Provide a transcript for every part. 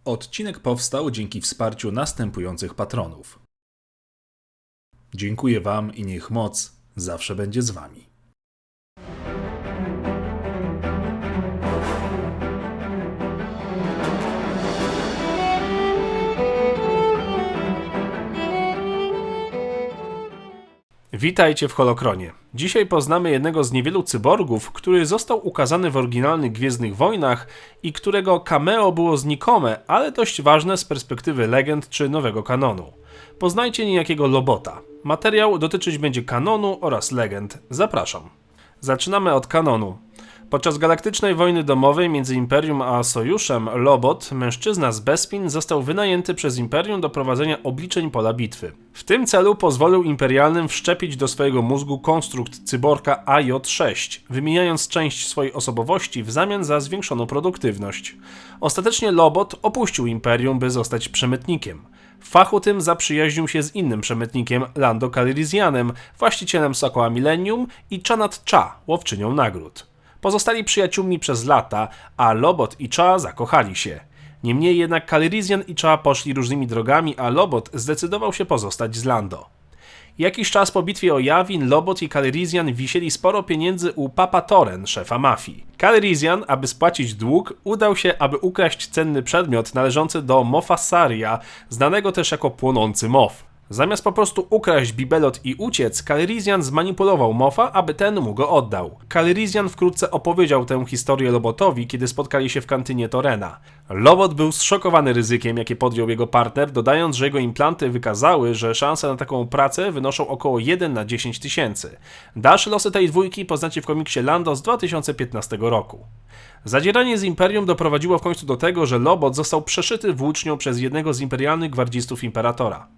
Odcinek powstał dzięki wsparciu następujących patronów. Dziękuję Wam i niech moc zawsze będzie z Wami. Witajcie w Holokronie. Dzisiaj poznamy jednego z niewielu cyborgów, który został ukazany w oryginalnych Gwiezdnych Wojnach i którego cameo było znikome, ale dość ważne z perspektywy legend czy nowego kanonu. Poznajcie niejakiego Lobota. Materiał dotyczyć będzie kanonu oraz legend. Zapraszam. Zaczynamy od kanonu. Podczas galaktycznej wojny domowej między Imperium a Sojuszem, Lobot, mężczyzna z Bespin, został wynajęty przez Imperium do prowadzenia obliczeń pola bitwy. W tym celu pozwolił imperialnym wszczepić do swojego mózgu konstrukt cyborga AJ-6, wymieniając część swojej osobowości w zamian za zwiększoną produktywność. Ostatecznie Lobot opuścił Imperium, by zostać przemytnikiem. W fachu tym zaprzyjaźnił się z innym przemytnikiem, Lando Calrissianem, właścicielem Sokoła Millennium, i Chanath Cha, łowczynią nagród. Pozostali przyjaciółmi przez lata, a Lobot i Cha zakochali się. Niemniej jednak Calrissian i Cha poszli różnymi drogami, a Lobot zdecydował się pozostać z Lando. Jakiś czas po bitwie o Yavin Lobot i Calrissian wisieli sporo pieniędzy u Papa Torren, szefa mafii. Calrissian, aby spłacić dług, udał się, aby ukraść cenny przedmiot należący do Moffa Saria, znanego też jako Płonący Moff. Zamiast po prostu ukraść bibelot i uciec, Calrissian zmanipulował Moffa, aby ten mu go oddał. Calrissian wkrótce opowiedział tę historię Lobotowi, kiedy spotkali się w kantynie Torrena. Lobot był zszokowany ryzykiem, jakie podjął jego partner, dodając, że jego implanty wykazały, że szanse na taką pracę wynoszą około 1 na 10 tysięcy. Dalsze losy tej dwójki poznacie w komiksie Lando z 2015 roku. Zadzieranie z Imperium doprowadziło w końcu do tego, że Lobot został przeszyty włócznią przez jednego z imperialnych gwardzistów Imperatora.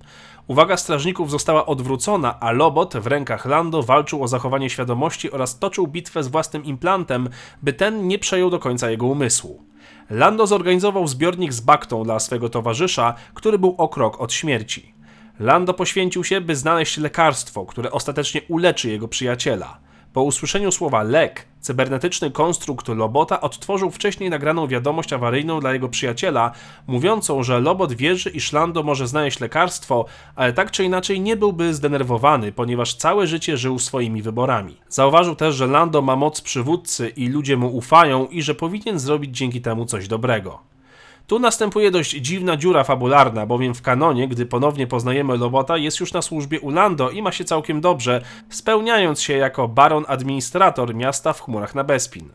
Uwaga strażników została odwrócona, a Lobot w rękach Lando walczył o zachowanie świadomości oraz toczył bitwę z własnym implantem, by ten nie przejął do końca jego umysłu. Lando zorganizował zbiornik z baktą dla swego towarzysza, który był o krok od śmierci. Lando poświęcił się, by znaleźć lekarstwo, które ostatecznie uleczy jego przyjaciela. Po usłyszeniu słowa lek, cybernetyczny konstrukt Lobota odtworzył wcześniej nagraną wiadomość awaryjną dla jego przyjaciela, mówiącą, że Lobot wierzy, iż Lando może znaleźć lekarstwo, ale tak czy inaczej nie byłby zdenerwowany, ponieważ całe życie żył swoimi wyborami. Zauważył też, że Lando ma moc przywódcy i ludzie mu ufają i że powinien zrobić dzięki temu coś dobrego. Tu następuje dość dziwna dziura fabularna, bowiem w kanonie, gdy ponownie poznajemy Lobota, jest już na służbie u Lando i ma się całkiem dobrze, spełniając się jako baron-administrator miasta w chmurach na Bespin.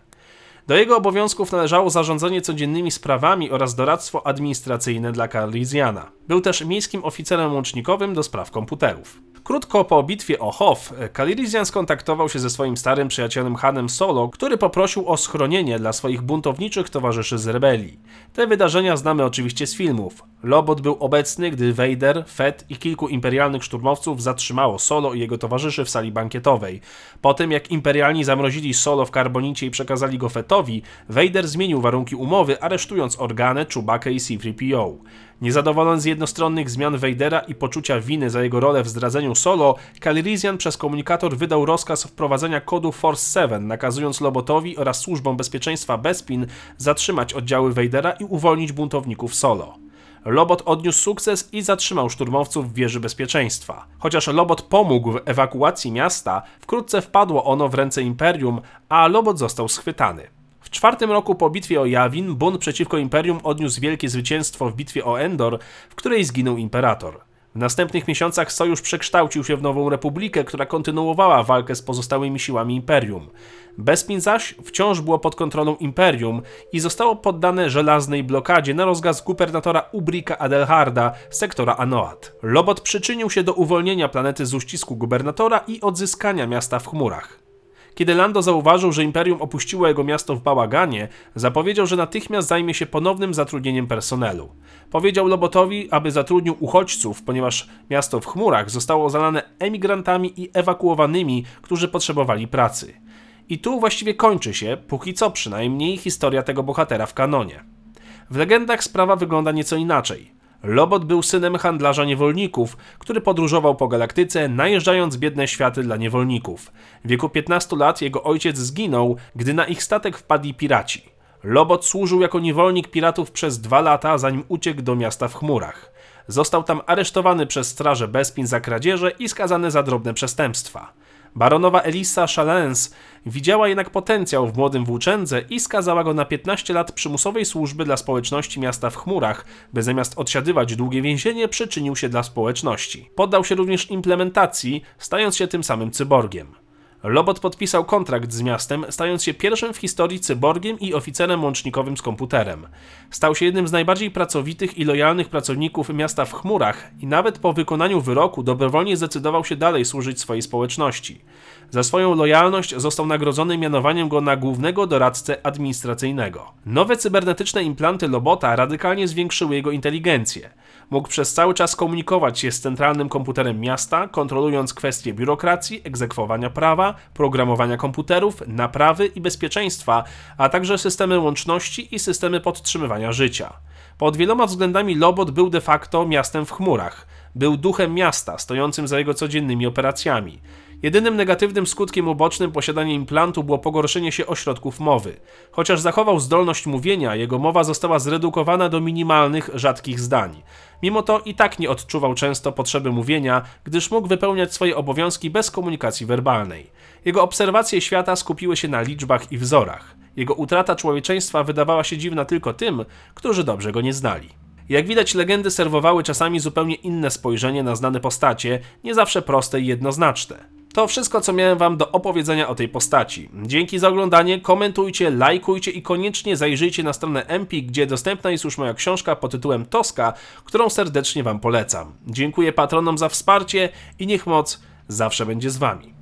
Do jego obowiązków należało zarządzanie codziennymi sprawami oraz doradztwo administracyjne dla Calrissiana. Był też miejskim oficerem łącznikowym do spraw komputerów. Krótko po bitwie o Hoth, Calrissian skontaktował się ze swoim starym przyjacielem Hanem Solo, który poprosił o schronienie dla swoich buntowniczych towarzyszy z rebelii. Te wydarzenia znamy oczywiście z filmów. Lobot był obecny, gdy Vader, Fett i kilku imperialnych szturmowców zatrzymało Solo i jego towarzyszy w sali bankietowej. Po tym, jak imperialni zamrozili Solo w karbonicie i przekazali go Fettowi, Vader zmienił warunki umowy, aresztując Organę, Chewbackę i C-3PO. Niezadowolony z jednostronnych zmian Vadera i poczucia winy za jego rolę w zdradzeniu Solo, Calrissian przez komunikator wydał rozkaz wprowadzenia kodu Force 7, nakazując Lobotowi oraz służbom bezpieczeństwa Bespin zatrzymać oddziały Vadera i uwolnić buntowników Solo. Lobot odniósł sukces i zatrzymał szturmowców w wieży bezpieczeństwa. Chociaż Lobot pomógł w ewakuacji miasta, wkrótce wpadło ono w ręce Imperium, a Lobot został schwytany. W 4. roku po bitwie o Yavin bunt przeciwko Imperium odniósł wielkie zwycięstwo w bitwie o Endor, w której zginął Imperator. W następnych miesiącach Sojusz przekształcił się w Nową Republikę, która kontynuowała walkę z pozostałymi siłami Imperium. Bespin zaś wciąż było pod kontrolą Imperium i zostało poddane żelaznej blokadzie na rozkaz gubernatora Ubrika Adelharda z sektora Anoat. Lobot przyczynił się do uwolnienia planety z uścisku gubernatora i odzyskania miasta w chmurach. Kiedy Lando zauważył, że Imperium opuściło jego miasto w bałaganie, zapowiedział, że natychmiast zajmie się ponownym zatrudnieniem personelu. Powiedział Lobotowi, aby zatrudnił uchodźców, ponieważ miasto w chmurach zostało zalane emigrantami i ewakuowanymi, którzy potrzebowali pracy. I tu właściwie kończy się, póki co przynajmniej, historia tego bohatera w kanonie. W legendach sprawa wygląda nieco inaczej. Lobot był synem handlarza niewolników, który podróżował po galaktyce, najeżdżając biedne światy dla niewolników. W wieku 15 lat jego ojciec zginął, gdy na ich statek wpadli piraci. Lobot służył jako niewolnik piratów przez 2 lata, zanim uciekł do miasta w chmurach. Został tam aresztowany przez strażę Bespin za kradzieże i skazany za drobne przestępstwa. Baronowa Elissa Chalens widziała jednak potencjał w młodym włóczędze i skazała go na 15 lat przymusowej służby dla społeczności miasta w chmurach, by zamiast odsiadywać długie więzienie, przyczynił się dla społeczności. Poddał się również implementacji, stając się tym samym cyborgiem. Lobot podpisał kontrakt z miastem, stając się pierwszym w historii cyborgiem i oficerem łącznikowym z komputerem. Stał się jednym z najbardziej pracowitych i lojalnych pracowników miasta w chmurach i nawet po wykonaniu wyroku dobrowolnie zdecydował się dalej służyć swojej społeczności. Za swoją lojalność został nagrodzony mianowaniem go na głównego doradcę administracyjnego. Nowe cybernetyczne implanty Lobota radykalnie zwiększyły jego inteligencję. Mógł przez cały czas komunikować się z centralnym komputerem miasta, kontrolując kwestie biurokracji, egzekwowania prawa, programowania komputerów, naprawy i bezpieczeństwa, a także systemy łączności i systemy podtrzymywania życia. Pod wieloma względami Lobot był de facto miastem w chmurach. Był duchem miasta, stojącym za jego codziennymi operacjami. Jedynym negatywnym skutkiem ubocznym posiadania implantu było pogorszenie się ośrodków mowy. Chociaż zachował zdolność mówienia, jego mowa została zredukowana do minimalnych, rzadkich zdań. Mimo to i tak nie odczuwał często potrzeby mówienia, gdyż mógł wypełniać swoje obowiązki bez komunikacji werbalnej. Jego obserwacje świata skupiły się na liczbach i wzorach. Jego utrata człowieczeństwa wydawała się dziwna tylko tym, którzy dobrze go nie znali. Jak widać, legendy serwowały czasami zupełnie inne spojrzenie na znane postacie, nie zawsze proste i jednoznaczne. To wszystko, co miałem wam do opowiedzenia o tej postaci. Dzięki za oglądanie, komentujcie, lajkujcie i koniecznie zajrzyjcie na stronę Empik, gdzie dostępna jest już moja książka pod tytułem Tosca, którą serdecznie wam polecam. Dziękuję patronom za wsparcie i niech moc zawsze będzie z wami.